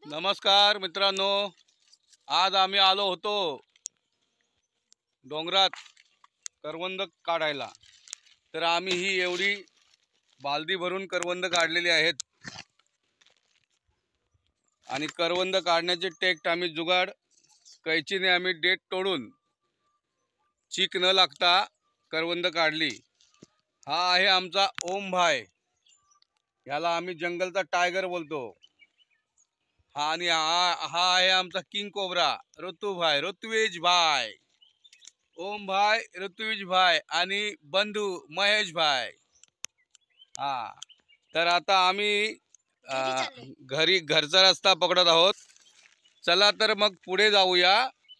नमस्कार मित्रांनो, आज आम्ही आलो होतो डोंगरात करवंद काढायला। तर आम्ही ही एवढी बालदी भरून करवंद काढलेली आहेत आणि करवंद काढण्याचे टेक्ट आम्ही जुगाड कैचीने आम्ही डेट तोडून चीक न लागता करवंद काढली। हा आहे आमचा ओम भाई, याला आम्ही जंगलचा टायगर बोलतो। आणि हा आहे आमचा किंग कोब्रा ऋतुवेज भाई, ओम भाई, ऋतुवेज भाई आणि बंधू महेश भाई। हा, तर आता आम्ही घरचा रस्ता पकडत आहोत। चला तर मग पुढे जाऊया,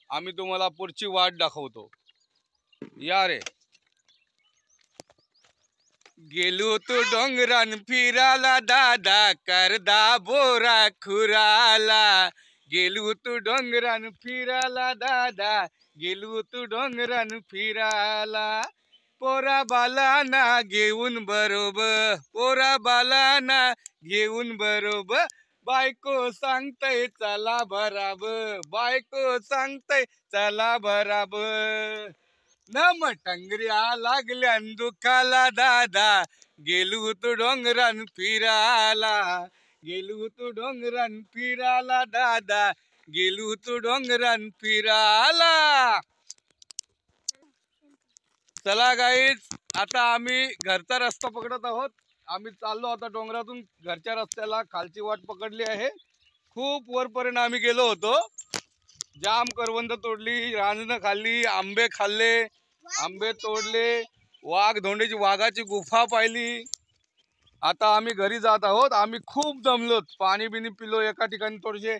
आम्ही तुम्हाला पुढची वाट दाखवतो। या रे। गेलो तो डोंगरान फिराला दादा, करदा बोरा खुराला। गेलो तू डोंगरान फिराला दादा, गेलो तू डोंगरान फिराला। पोरा बालाना घेऊन बरोबर, पोरा बालाना घेऊन बरोबर। बायको सांगतय चला बराबर, बायको सांगतय चला बराबर। न मटंगऱ्या लागल्या दुखाला दादा, गेलो तू डोंगरान फिराला। गेलो तू डोंगरान फिराला दादा, गेलो तू डोंगरान फिराला। चला गाईज, आता आम्ही घरचा रस्ता पकडत आहोत। आम्ही चाललो आता डोंगरातून घरच्या रस्त्याला, खालची वाट पकडली आहे। खूप वरपर्यंत आम्ही गेलो होतो, जाम करवंद तोडली, रांजणं खाल्ली, आंबे खाल्ले, आंबे तोडले, वाघाची गुफा पाहिली। आता आम्ही घरी जात आहोत। आम्ही खूप दमलोत, पाणी बिनी पिलो, एका ठिकाणी थोडेसे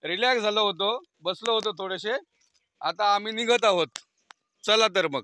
रिलॅक्स झालो होतो, बसलो होतो थोडेसे। आता आम्ही निघत आहोत। चला तर मग।